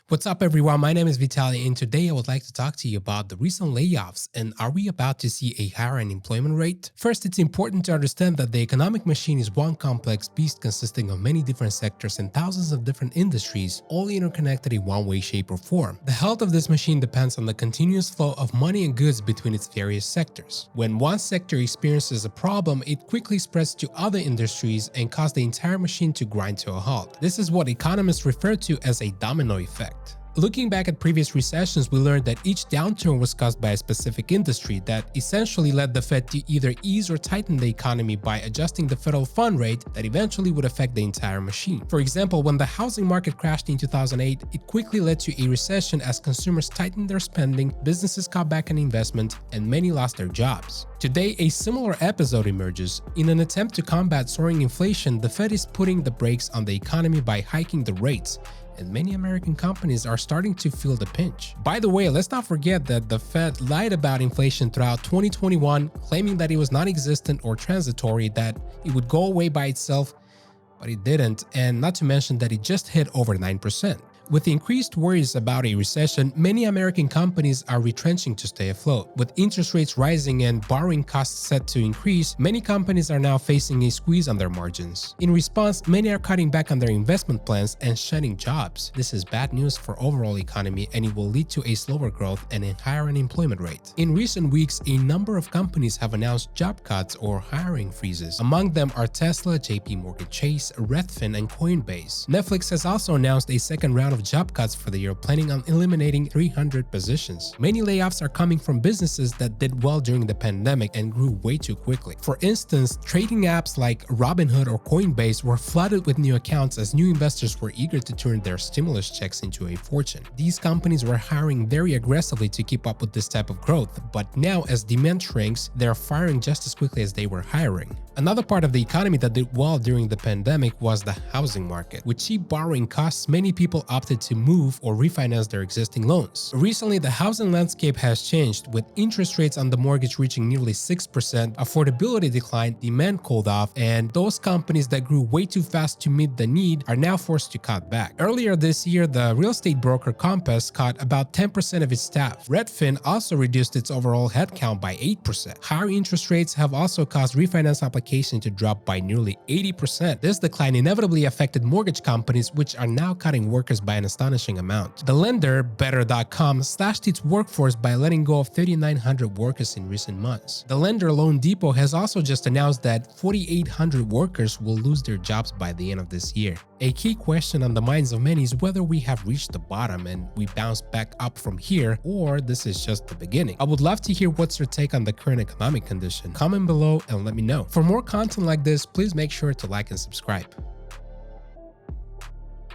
What's up everyone, my name is Vitaly and today I would like to talk to you about the recent layoffs and are we about to see a higher unemployment rate? First, it's important to understand that the economic machine is one complex beast consisting of many different sectors and thousands of different industries, all interconnected in one way, shape or form. The health of this machine depends on the continuous flow of money and goods between its various sectors. When one sector experiences a problem, it quickly spreads to other industries and causes the entire machine to grind to a halt. This is what economists refer to as a domino effect. Looking back at previous recessions, we learned that each downturn was caused by a specific industry that essentially led the Fed to either ease or tighten the economy by adjusting the federal fund rate that eventually would affect the entire machine. For example, when the housing market crashed in 2008, it quickly led to a recession as consumers tightened their spending, businesses cut back on investment, and many lost their jobs. Today, a similar episode emerges. In an attempt to combat soaring inflation, the Fed is putting the brakes on the economy by hiking the rates, and many American companies are starting to feel the pinch. By the way, let's not forget that the Fed lied about inflation throughout 2021, claiming that it was non-existent or transitory, that it would go away by itself, but it didn't, and not to mention that it just hit over 9%. With increased worries about a recession, many American companies are retrenching to stay afloat. With interest rates rising and borrowing costs set to increase, many companies are now facing a squeeze on their margins. In response, many are cutting back on their investment plans and shedding jobs. This is bad news for overall economy and it will lead to a slower growth and a higher unemployment rate. In recent weeks, a number of companies have announced job cuts or hiring freezes. Among them are Tesla, JP Morgan Chase, Redfin, and Coinbase. Netflix has also announced a second round of job cuts for the year, planning on eliminating 300 positions. Many layoffs are coming from businesses that did well during the pandemic and grew way too quickly. For instance, trading apps like Robinhood or Coinbase were flooded with new accounts as new investors were eager to turn their stimulus checks into a fortune. These companies were hiring very aggressively to keep up with this type of growth, but now as demand shrinks, they're firing just as quickly as they were hiring. Another part of the economy that did well during the pandemic was the housing market. With cheap borrowing costs, many people opted to move or refinance their existing loans. Recently, the housing landscape has changed, with interest rates on the mortgage reaching nearly 6%, affordability declined, demand cooled off, and those companies that grew way too fast to meet the need are now forced to cut back. Earlier this year, the real estate broker Compass cut about 10% of its staff. Redfin also reduced its overall headcount by 8%. Higher interest rates have also caused refinance applications to drop by nearly 80%. This decline inevitably affected mortgage companies, which are now cutting workers by an astonishing amount. The lender, Better.com, slashed its workforce by letting go of 3,900 workers in recent months. The lender Loan Depot has also just announced that 4,800 workers will lose their jobs by the end of this year. A key question on the minds of many is whether we have reached the bottom and we bounce back up from here, or this is just the beginning. I would love to hear what's your take on the current economic condition. Comment below and let me know. For more content like this, please make sure to like and subscribe.